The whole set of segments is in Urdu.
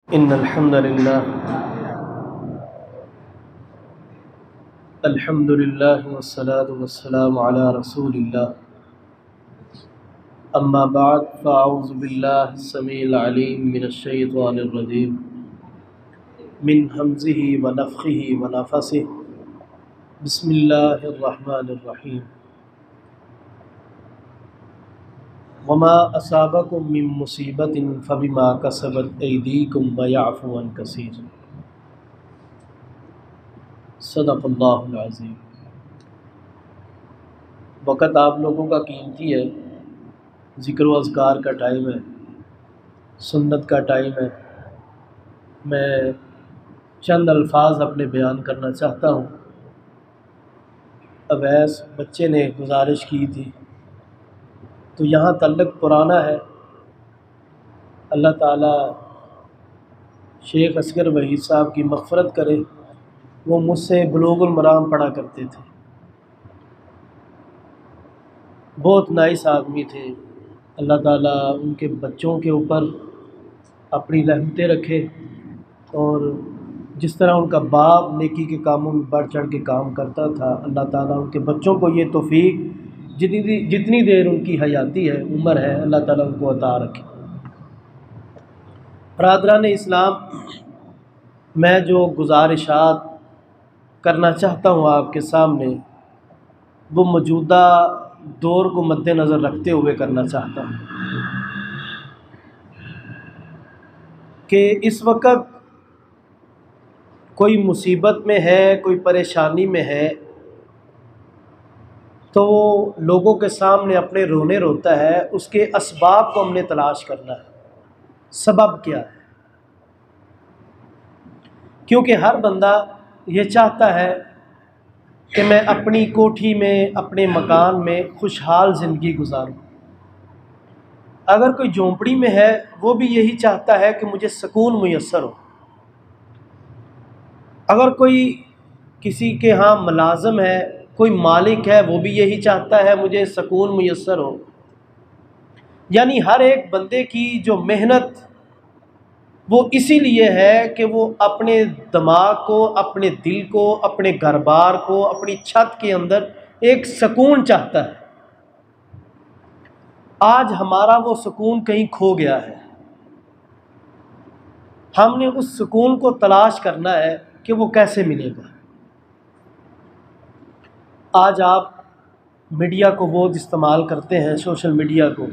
إن الحمد لله والصلاة والسلام على رسول الله. أما بعد فأعوذ بالله السميع العليم من الشيطان الرجيم من همزه ونفخه ونفثه. بسم الله الرحمن الرحيم. وما أصابكم من مصيبة فبما كسبت أيديكم ويعفو عن كثير. صدق اللہ العظیم. وقت آپ لوگوں کا قیمتی ہے، ذکر و اذکار کا ٹائم ہے، سنت کا ٹائم ہے. میں چند الفاظ اپنے بیان کرنا چاہتا ہوں. اویس بچے نے گزارش کی تھی تو یہاں تعلق پرانا ہے. اللہ تعالیٰ شیخ اصغر وحید صاحب کی مغفرت کرے. وہ مجھ سے بلوغ المرام پڑھا کرتے تھے، بہت نائس آدمی تھے. اللہ تعالیٰ ان کے بچوں کے اوپر اپنی رحمتیں رکھے، اور جس طرح ان کا باپ نیکی کے کاموں میں بڑھ چڑھ کے کام کرتا تھا، اللہ تعالیٰ ان کے بچوں کو یہ توفیق جتنی دیر ان کی حیاتی ہے، عمر ہے، اللہ تعالیٰ ان کو عطا رکھے. برادران اسلام، میں جو گزارشات کرنا چاہتا ہوں آپ کے سامنے، وہ موجودہ دور کو مد نظر رکھتے ہوئے کرنا چاہتا ہوں کہ اس وقت کوئی مصیبت میں ہے، کوئی پریشانی میں ہے، تو وہ لوگوں کے سامنے اپنے رونے روتا ہے. اس کے اسباب کو ہم نے تلاش کرنا ہے. سبب کیا ہے؟ کیونکہ ہر بندہ یہ چاہتا ہے کہ میں اپنی کوٹھی میں، اپنے مکان میں خوشحال زندگی گزاروں. اگر کوئی جھونپڑی میں ہے، وہ بھی یہی چاہتا ہے کہ مجھے سکون میسر ہو. اگر کوئی کسی کے ہاں ملازم ہے، کوئی مالک ہے، وہ بھی یہی چاہتا ہے مجھے سکون میسر ہو. یعنی ہر ایک بندے کی جو محنت وہ اسی لیے ہے کہ وہ اپنے دماغ کو، اپنے دل کو، اپنے گھر بار کو، اپنی چھت کے اندر ایک سکون چاہتا ہے. آج ہمارا وہ سکون کہیں کھو گیا ہے. ہم نے اس سکون کو تلاش کرنا ہے کہ وہ کیسے ملے گا. آج آپ میڈیا کو بہت استعمال کرتے ہیں، سوشل میڈیا کو،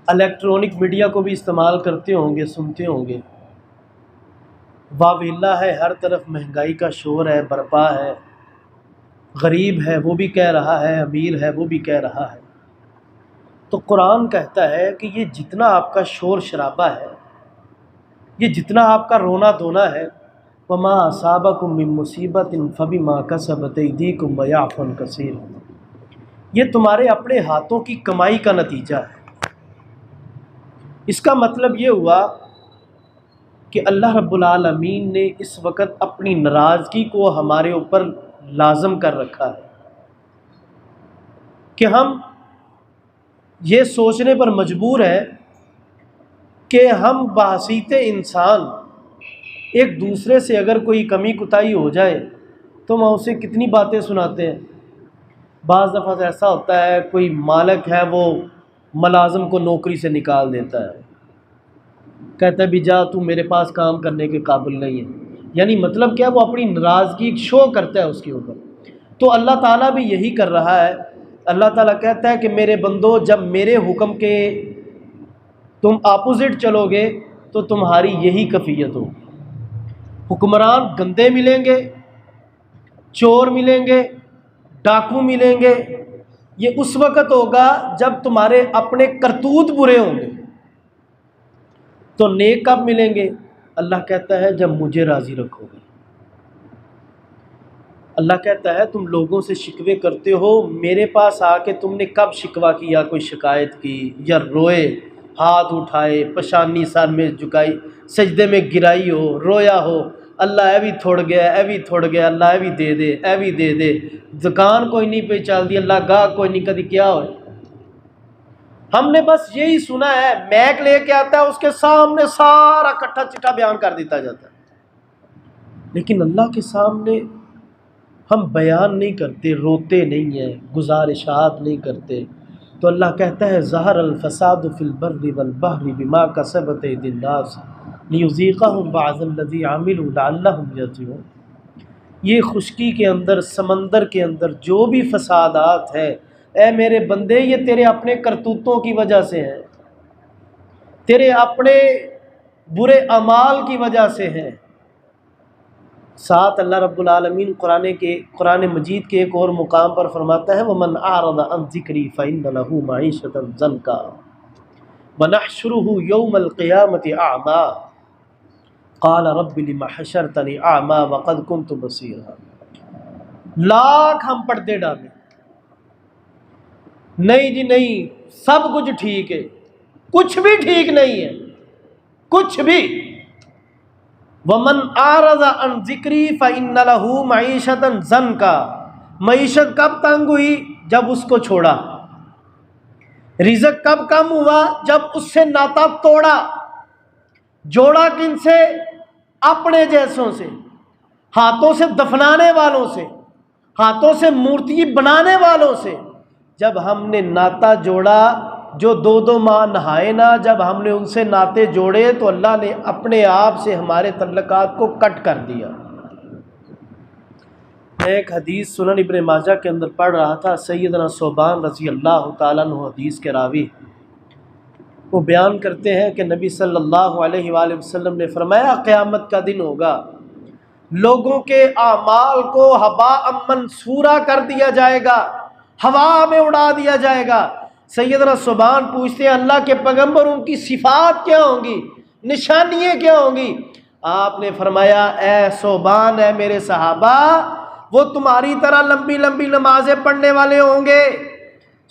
الیکٹرانک میڈیا کو بھی استعمال کرتے ہوں گے، سنتے ہوں گے. واویلا ہے، ہر طرف مہنگائی کا شور ہے، برپا ہے. غریب ہے وہ بھی کہہ رہا ہے، امیر ہے وہ بھی کہہ رہا ہے. تو قرآن کہتا ہے کہ یہ جتنا آپ کا شور شرابہ ہے، یہ جتنا آپ کا رونا دھونا ہے، وما اصابکم من مصیبت فبما کسبت ایدیکم ویعفو عن کثیر، یہ تمہارے اپنے ہاتھوں کی کمائی کا نتیجہ ہے. اس کا مطلب یہ ہوا کہ اللہ رب العالمین نے اس وقت اپنی ناراضگی کو ہمارے اوپر لازم کر رکھا ہے کہ ہم یہ سوچنے پر مجبور ہیں کہ ہم بحیثیت انسان ایک دوسرے سے اگر کوئی کمی کوتاہی ہو جائے تو ہم اسے کتنی باتیں سناتے ہیں. بعض دفعہ ایسا ہوتا ہے، کوئی مالک ہے وہ ملازم کو نوکری سے نکال دیتا ہے، کہتا ہے بھی جا تو میرے پاس کام کرنے کے قابل نہیں ہے. یعنی مطلب کیا؟ وہ اپنی ناراضگی شو کرتا ہے اس کے اوپر. تو اللہ تعالیٰ بھی یہی کر رہا ہے. اللہ تعالیٰ کہتا ہے کہ میرے بندو، جب میرے حکم کے تم اپوزٹ چلو گے تو تمہاری یہی کیفیت ہوگی. حکمران گندے ملیں گے، چور ملیں گے، ڈاکو ملیں گے. یہ اس وقت ہوگا جب تمہارے اپنے کرتوت برے ہوں گے. تو نیک کب ملیں گے؟ اللہ کہتا ہے جب مجھے راضی رکھو گے. اللہ کہتا ہے تم لوگوں سے شکوے کرتے ہو، میرے پاس آ کے تم نے کب شکوہ کیا، کوئی شکایت کی یا روئے، ہاتھ اٹھائے، پشانی سر میں جھکائی، سجدے میں گرائی ہو، رویا ہو، اللہ اے بھی تھوڑ گیا، اے بھی تھوڑ گیا، اللہ اے بھی دے دے، اے بھی دے دے. دکان کوئی نہیں پہ چل دی، اللہ گاہ کوئی نہیں، کدی کیا ہوئے. ہم نے بس یہی سنا ہے، میک لے کے آتا ہے، اس کے سامنے سارا کٹھا چٹھا بیان کر دیتا جاتا ہے، لیکن اللہ کے سامنے ہم بیان نہیں کرتے، روتے نہیں ہیں، گزارشات نہیں کرتے. تو اللہ کہتا ہے ظہر الفساد فی البر والبحر بما کسبت ایدی الناس لیذیقہم بعض الذی عملوا لعلہم یرجعون. یہ خشکی کے اندر، سمندر کے اندر جو بھی فسادات ہیں، اے میرے بندے یہ تیرے اپنے کرتوتوں کی وجہ سے ہیں، تیرے اپنے برے اعمال کی وجہ سے ہیں. ساتھ اللہ رب العالمین قرآن مجید کے ایک اور مقام پر فرماتا ہے وَمَنْ أَعْرَضَ عَنْ ذِكْرِي فَإِنَّ لَهُ مَعِيشَةً ضَنْكًا وَنَحْشُرُهُ يَوْمَ الْقِيَامَةِ أَعْمَى قَالَ رَبِّ لِمَ حَشَرْتَنِي أَعْمَى وَقَدْ كُنْتُ بَصِيرًا. لاکھ ہم پردے ڈالیں، نہیں جی نہیں، سب کچھ ٹھیک ہے، کچھ بھی ٹھیک نہیں ہے، کچھ بھی. وَمَنْ أَعْرَضَ عَنْ ذِكْرِي فَإِنَّ لَهُ مَعِيشَةً ضَنْكًا. معیشت کب تنگ ہوئی؟ جب اس کو چھوڑا. رزق کب کم ہوا؟ جب اس سے ناتا توڑا. جوڑا کن سے؟ اپنے جیسوں سے، ہاتھوں سے دفنانے والوں سے، ہاتھوں سے مورتی بنانے والوں سے. جب ہم نے ناتا جوڑا، جو 2 ماہ نہائے نہ، جب ہم نے ان سے ناطے جوڑے تو اللہ نے اپنے آپ سے ہمارے تعلقات کو کٹ کر دیا. میں ایک حدیث سنن ابن ماجہ کے اندر پڑھ رہا تھا، سیدنا ثوبان رضی اللہ تعالیٰ عنہ حدیث کے راوی، وہ بیان کرتے ہیں کہ نبی صلی اللہ علیہ وآلہ وسلم نے فرمایا قیامت کا دن ہوگا، لوگوں کے اعمال کو ہباء منثورا کر دیا جائے گا، ہوا میں اڑا دیا جائے گا. سیدنا ثوبان پوچھتے ہیں اللہ کے پیغمبر ان کی صفات کیا ہوں گی، نشانیاں کیا ہوں گی؟ آپ نے فرمایا اے ثوبان، اے میرے صحابہ، وہ تمہاری طرح لمبی لمبی نمازیں پڑھنے والے ہوں گے،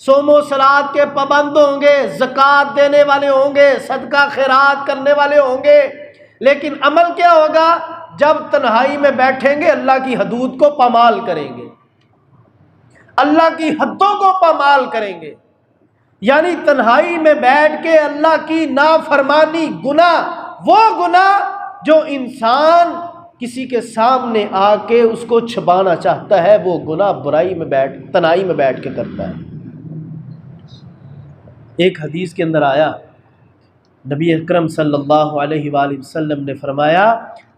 صوم و صلات کے پابند ہوں گے، زکوٰۃ دینے والے ہوں گے، صدقہ خیرات کرنے والے ہوں گے، لیکن عمل کیا ہوگا؟ جب تنہائی میں بیٹھیں گے اللہ کی حدود کو پامال کریں گے، اللہ کی حدوں کو پامال کریں گے. یعنی تنہائی میں بیٹھ کے اللہ کی نافرمانی، گناہ، وہ گناہ جو انسان کسی کے سامنے آ کے اس کو چھپانا چاہتا ہے، وہ گناہ برائی میں تنہائی میں بیٹھ کے کرتا ہے. ایک حدیث کے اندر آیا، نبی اکرم صلی اللہ علیہ وآلہ وسلم نے فرمایا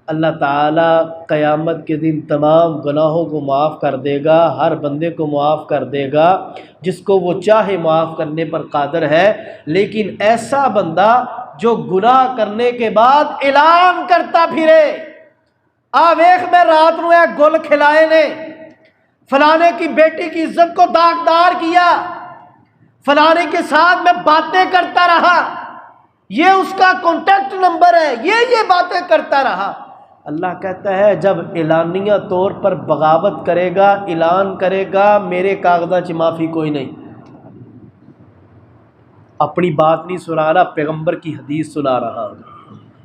اللہ تعالیٰ قیامت کے دن تمام گناہوں کو معاف کر دے گا، ہر بندے کو معاف کر دے گا جس کو وہ چاہے معاف کرنے پر قادر ہے. لیکن ایسا بندہ جو گناہ کرنے کے بعد اعلان کرتا پھرے، ویخ میں رات نو ایک گل کھلائے نے، فلانے کی بیٹی کی عزت کو داغدار کیا، فلانے کے ساتھ میں باتیں کرتا رہا، یہ اس کا کانٹیکٹ نمبر ہے، یہ باتیں کرتا رہا. اللہ کہتا ہے جب اعلانیہ طور پر بغاوت کرے گا، اعلان کرے گا میرے کاغذات چ معافی کوئی نہیں، اپنی بات نہیں سنا رہا، پیغمبر کی حدیث سنا رہا.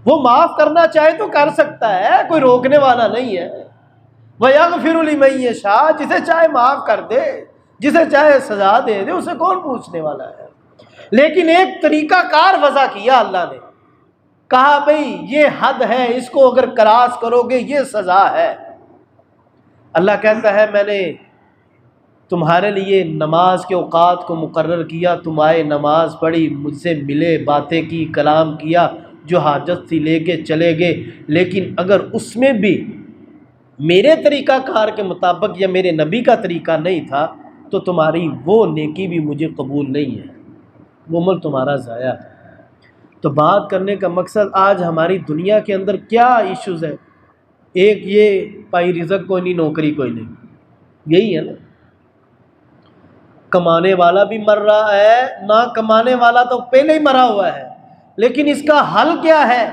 وہ معاف کرنا چاہے تو کر سکتا ہے، کوئی روکنے والا نہیں ہے. وَيَغْفِرُ لِمَن يَشَاءُ، جسے چاہے معاف کر دے، جسے چاہے سزا دے دے، اسے کون پوچھنے والا ہے. لیکن ایک طریقہ کار وضع کیا اللہ نے، کہا بھئی یہ حد ہے، اس کو اگر کراس کرو گے یہ سزا ہے. اللہ کہتا ہے میں نے تمہارے لیے نماز کے اوقات کو مقرر کیا، تم آئے نماز پڑھی، مجھ سے ملے، باتیں کی، کلام کیا، جو حاجت تھی لے کے چلے گئے. لیکن اگر اس میں بھی میرے طریقہ کار کے مطابق یا میرے نبی کا طریقہ نہیں تھا تو تمہاری وہ نیکی بھی مجھے قبول نہیں ہے، وہ عمل تمہارا ضائع ہے. تو بات کرنے کا مقصد آج ہماری دنیا کے اندر کیا ایشوز ہے؟ ایک یہ پائی رزق کوئی نہیں، نوکری کوئی نہیں، یہی ہے نا. کمانے والا بھی مر رہا ہے، نہ کمانے والا تو پہلے ہی مرا ہوا ہے. لیکن اس کا حل کیا ہے؟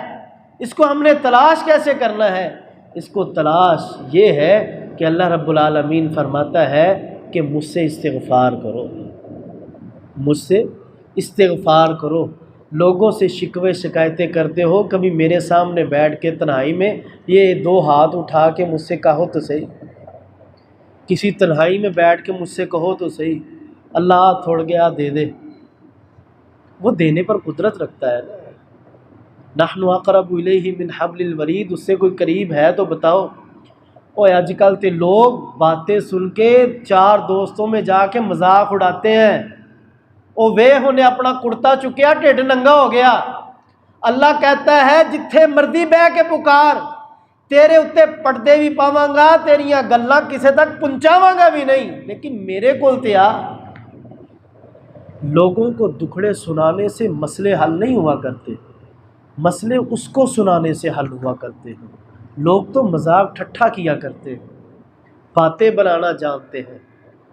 اس کو ہم نے تلاش کیسے کرنا ہے؟ اس کو تلاش یہ ہے کہ اللہ رب العالمین فرماتا ہے کہ مجھ سے استغفار کرو، مجھ سے استغفار کرو. لوگوں سے شکوے شکایتیں کرتے ہو، کبھی میرے سامنے بیٹھ کے تنہائی میں یہ 2 ہاتھ اٹھا کے مجھ سے کہو تو صحیح، کسی تنہائی میں بیٹھ کے مجھ سے کہو تو صحیح اللہ تھوڑ گیا دے دے. وہ دینے پر قدرت رکھتا ہے نا۔ نحن اقرب الیہ من حبل الورید، اس سے کوئی قریب ہے تو بتاؤ۔ اور آج کل تے لوگ باتیں سن کے چار دوستوں میں جا کے مذاق اڑاتے ہیں، او وے ہونے اپنا کرتا چکیا ٹھڈ ننگا ہو گیا۔ اللہ کہتا ہے جتھے مرضی بہ کے پکار، تیرے اتے پردے بھی پاواں گا، تیریاں گلاں کسے تک پہنچاواں گا بھی نہیں، لیکن میرے کول تے آ۔ لوگوں کو دکھڑے سنانے سے مسئلے حل نہیں ہوا کرتے، مسئلے اس کو سنانے سے حل ہوا کرتے ہیں۔ لوگ تو مذاق ٹھٹھا کیا کرتے ہیں، باتیں بنانا جانتے ہیں،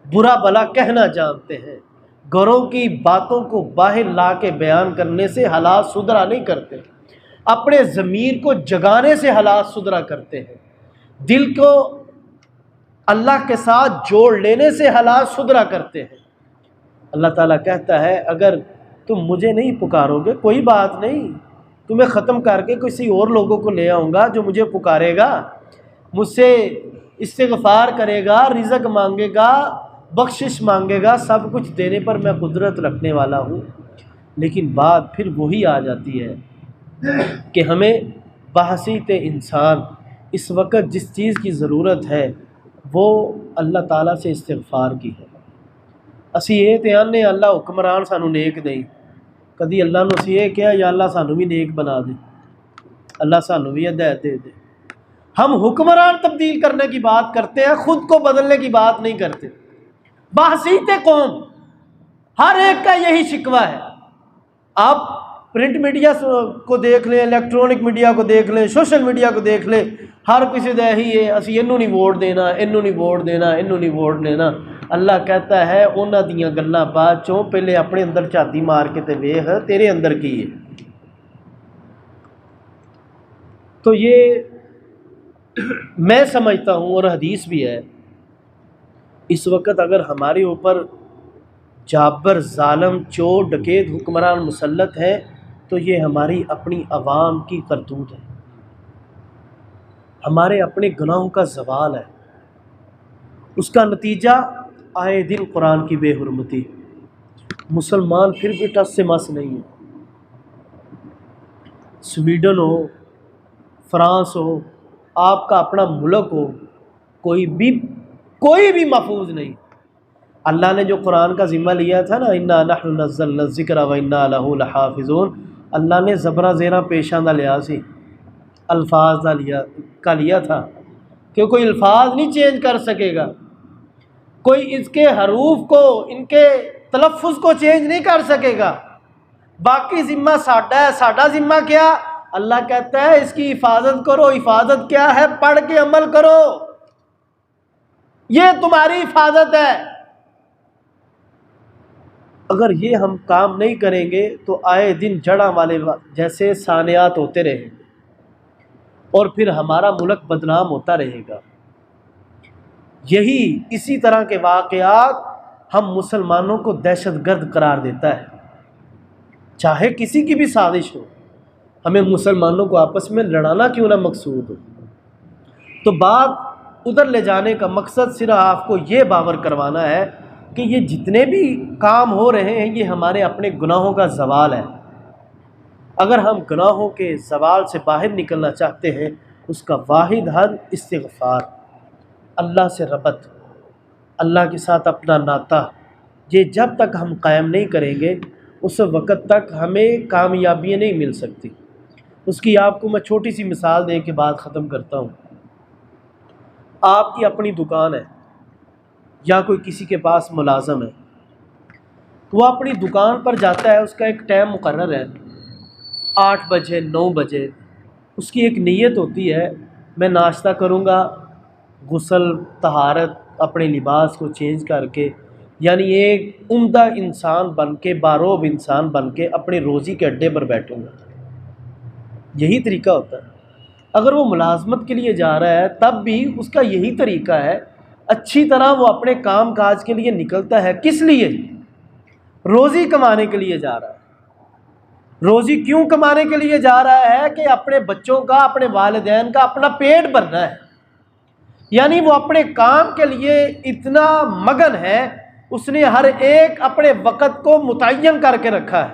برا بھلا کہنا جانتے ہیں، گھروں کی باتوں کو باہر لا کے بیان کرنے سے حالات سدھرا نہیں کرتے، اپنے ضمیر کو جگانے سے حالات سدھرا کرتے ہیں، دل کو اللہ کے ساتھ جوڑ لینے سے حالات سدھرا کرتے ہیں۔ اللہ تعالیٰ کہتا ہے اگر تم مجھے نہیں پکارو گے کوئی بات نہیں، تمہیں ختم کر کے کسی اور لوگوں کو لے آؤں گا جو مجھے پکارے گا، مجھ سے استغفار کرے گا، رزق مانگے گا، بخشش مانگے گا، سب کچھ دینے پر میں قدرت رکھنے والا ہوں۔ لیکن بات پھر وہی آ جاتی ہے کہ ہمیں بحثیت انسان اس وقت جس چیز کی ضرورت ہے وہ اللہ تعالیٰ سے استغفار کی ہے۔ اسی یہ تے آنے اللہ حکمران سانو نیک دیں، کدی اللہ نو اسی یہ کہا یا اللہ سانو بھی نیک بنا دے، اللہ سانو بھی ہدایت دے دے۔ ہم حکمران تبدیل کرنے کی بات کرتے ہیں، خود کو بدلنے کی بات نہیں کرتے۔ بحثیت قوم ہر ایک کا یہی شکوہ ہے۔ آپ پرنٹ میڈیا کو دیکھ لیں، الیکٹرانک میڈیا کو دیکھ لیں، سوشل میڈیا کو دیکھ لیں، ہر کسی دا یہی ہے اسی اینوں نہیں ووٹ دینا، اینوں نہیں ووٹ دینا، اینوں نہیں ووٹ دینا۔ اللہ کہتا ہے انہاں دیاں گلاں بعد چوں پہلے اپنے اندر جھاتی مار کے تے ویکھ تیرے اندر کی ہے۔ تو یہ میں سمجھتا ہوں اور حدیث بھی ہے، اس وقت اگر ہمارے اوپر جابر، ظالم، چور، ڈکیت حکمران مسلط ہے تو یہ ہماری اپنی عوام کی کرتوت ہے، ہمارے اپنے گناہوں کا زوال ہے۔ اس کا نتیجہ آئے دن قرآن کی بے حرمتی۔ مسلمان پھر بھی ٹس سے مس نہیں ہے، سویڈن ہو، فرانس ہو، آپ کا اپنا ملک ہو، کوئی بھی محفوظ نہیں۔ اللہ نے جو قرآن کا ذمہ لیا تھا نا، انا نحن نزلنا الذکر و انا لہ لحافظون، اللہ نے زبرہ زیرہ پیشاں دا لیا سی، الفاظ کا لیا تھا کہ کوئی الفاظ نہیں چینج کر سکے گا، کوئی اس کے حروف کو، ان کے تلفظ کو چینج نہیں کر سکے گا۔ باقی ذمہ ساڈا ہے۔ ساڈا ذمہ کیا؟ اللہ کہتا ہے اس کی حفاظت کرو۔ حفاظت کیا ہے؟ پڑھ کے عمل کرو، یہ تمہاری حفاظت ہے۔ اگر یہ ہم کام نہیں کریں گے تو آئے دن جڑاں والے جیسے سانحات ہوتے رہیں گے اور پھر ہمارا ملک بدنام ہوتا رہے گا۔ اسی طرح کے واقعات ہم مسلمانوں کو دہشت گرد قرار دیتا ہے، چاہے کسی کی بھی سازش ہو، ہمیں مسلمانوں کو آپس میں لڑانا کیوں نہ مقصود ہو۔ تو بات ادھر لے جانے کا مقصد صرف آپ کو یہ باور کروانا ہے کہ یہ جتنے بھی کام ہو رہے ہیں یہ ہمارے اپنے گناہوں کا زوال ہے۔ اگر ہم گناہوں کے زوال سے باہر نکلنا چاہتے ہیں، اس کا واحد حل استغفار، اللہ سے ربط، اللہ کے ساتھ اپنا ناطہ، یہ جب تک ہم قائم نہیں کریں گے اس وقت تک ہمیں کامیابیاں نہیں مل سکتی۔ اس کی آپ کو میں چھوٹی سی مثال دے کے بات ختم کرتا ہوں۔ آپ کی اپنی دکان ہے یا کوئی کسی کے پاس ملازم ہے، وہ اپنی دکان پر جاتا ہے، اس کا ایک ٹائم مقرر ہے، 8 بجے 9 بجے، اس کی ایک نیت ہوتی ہے میں ناشتہ کروں گا، غسل طہارت اپنے لباس کو چینج کر کے، یعنی ایک عمدہ انسان بن کے، باروب انسان بن کے اپنے روزی کے اڈے پر بیٹھوں گا۔ یہی طریقہ ہوتا ہے۔ اگر وہ ملازمت کے لیے جا رہا ہے تب بھی اس کا یہی طریقہ ہے، اچھی طرح وہ اپنے کام کاج کے لیے نکلتا ہے۔ کس لیے؟ روزی کمانے کے لیے جا رہا ہے۔ روزی کیوں کمانے کے لیے جا رہا ہے؟ کہ اپنے بچوں کا، اپنے والدین کا اپنا پیٹ بھرنا ہے۔ یعنی وہ اپنے کام کے لیے اتنا مگن ہے، اس نے ہر ایک اپنے وقت کو متعین کر کے رکھا ہے۔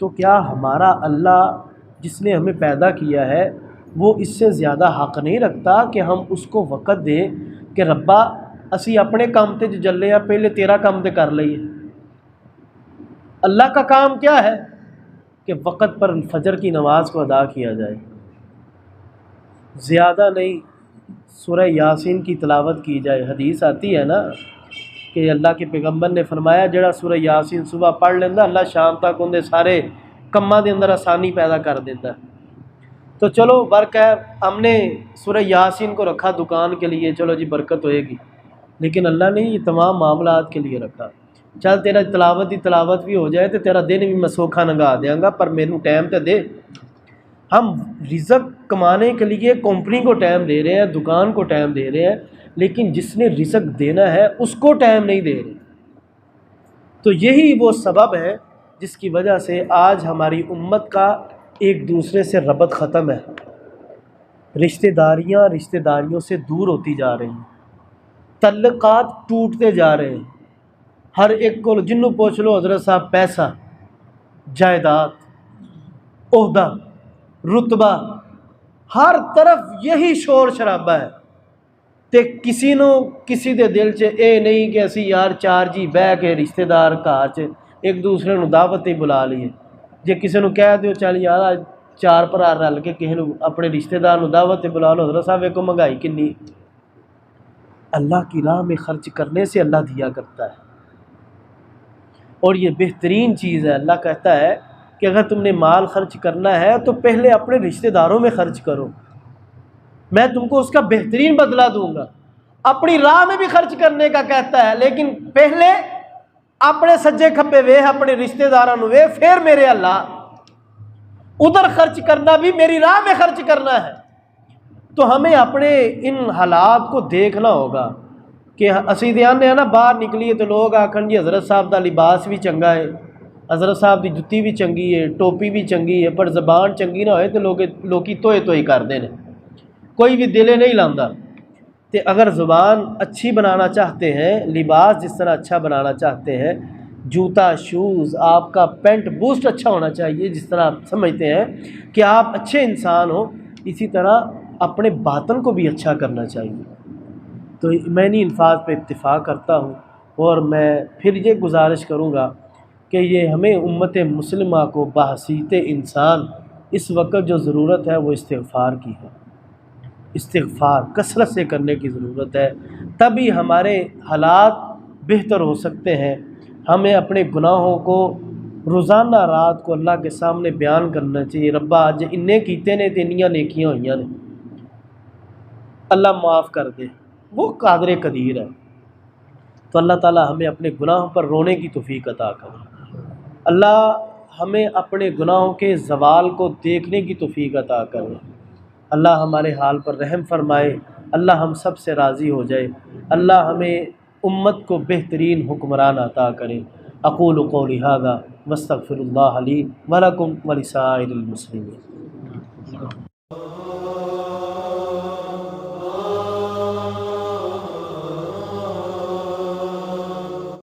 تو کیا ہمارا اللہ جس نے ہمیں پیدا کیا ہے وہ اس سے زیادہ حق نہیں رکھتا کہ ہم اس کو وقت دیں کہ ربا اسی اپنے کام تے جو جلے ہیں پہلے تیرا کام تے کر لئیے۔ اللہ کا کام کیا ہے کہ وقت پر فجر کی نماز کو ادا کیا جائے، زیادہ نہیں، سورہ یاسین کی تلاوت کی جائے۔ حدیث آتی ہے نا کہ اللہ کے پیغمبر نے فرمایا جڑا سورہ یاسین صبح پڑھ لینا اللہ شام تک اندے سارے کماں دے اندر آسانی پیدا کر دیتا ہے۔ تو چلو برکت ہے، ہم نے سورہ یاسین کو رکھا دکان کے لیے، چلو جی برکت ہوئے گی، لیکن اللہ نے یہ تمام معاملات کے لیے رکھا۔ چل تیرا تلاوت بھی ہو جائے تو تیرا دن بھی میں سوکھا لنگا دیاں گا، پر میرے ٹائم تے دے۔ ہم رزق کمانے کے لیے کمپنی کو ٹائم دے رہے ہیں، دکان کو ٹائم دے رہے ہیں، لیکن جس نے رزق دینا ہے اس کو ٹائم نہیں دے رہے۔ تو یہی وہ سبب ہے جس کی وجہ سے آج ہماری امت کا ایک دوسرے سے ربط ختم ہے، رشتہ داریوں سے دور ہوتی جا رہی ہیں، تعلقات ٹوٹتے جا رہے ہیں۔ ہر ایک کو جنوں پوچھ لو حضرت صاحب پیسہ، جائیداد، عہدہ، رتبہ، ہر طرف یہی شور شرابہ ہے تے کسی دے دل چ اے نہیں کہ اسی یار چار جی بہ کے رشتہ دار گھر چ ایک دوسرے نو دعوت ہی بلا لیے۔ جے کسی نو کہہ دیو چل یار آج چار بھرا رل کے کسی نو اپنے رشتہ دار نو دعوت ہی بلا لو، حضرت صاحب ایک مہنگائی کنی۔ اللہ کی راہ میں خرچ کرنے سے اللہ دیا کرتا ہے، اور یہ بہترین چیز ہے۔ اللہ کہتا ہے کہ اگر تم نے مال خرچ کرنا ہے تو پہلے اپنے رشتہ داروں میں خرچ کرو، میں تم کو اس کا بہترین بدلہ دوں گا۔ اپنی راہ میں بھی خرچ کرنے کا کہتا ہے، لیکن پہلے اپنے سجے کھبے وے، اپنے رشتہ داراں نو وے، پھر میرے اللہ ادھر خرچ کرنا بھی میری راہ میں خرچ کرنا ہے۔ تو ہمیں اپنے ان حالات کو دیکھنا ہوگا کہ اسی دیانے ہیں نا باہر نکلیے تو لوگ آکھن جی حضرت صاحب دا لباس بھی چنگا ہے، حضرت صاحب دی جتی بھی چنگی ہے، ٹوپی بھی چنگی ہے، پر زبان چنگی نہ ہوئے تو لوکی توئے کرتے ہیں، کوئی بھی دلے نہیں لاندا۔ تے اگر زبان اچھی بنانا چاہتے ہیں، لباس جس طرح اچھا بنانا چاہتے ہیں، جوتا شوز آپ کا پینٹ بوسٹ اچھا ہونا چاہیے، جس طرح آپ سمجھتے ہیں کہ آپ اچھے انسان ہو، اسی طرح اپنے باطن کو بھی اچھا کرنا چاہیے۔ تو میں انہی الفاظ پہ اتفاق کرتا ہوں، اور میں پھر یہ گزارش کروں گا کہ یہ ہمیں امت مسلمہ کو بحیثیت انسان اس وقت جو ضرورت ہے وہ استغفار کی ہے، استغفار کثرت سے کرنے کی ضرورت ہے، تبھی ہمارے حالات بہتر ہو سکتے ہیں۔ ہمیں اپنے گناہوں کو روزانہ رات کو اللہ کے سامنے بیان کرنا چاہیے، ربا اج انہیں کیتے نے تے انیاں نیکیاں ہوئیاں نے، اللہ معاف کر دے، وہ قادر قدیر ہے۔ تو اللہ تعالی ہمیں اپنے گناہوں پر رونے کی توفیق عطا کرے، اللہ ہمیں اپنے گناہوں کے زوال کو دیکھنے کی توفیق عطا کرے، اللہ ہمارے حال پر رحم فرمائے، اللہ ہم سب سے راضی ہو جائے، اللہ ہمیں امت کو بہترین حکمران عطا کرے۔ اقول قولی ھذا واستغفر اللہ لی ولکم ولسائر المسلمین۔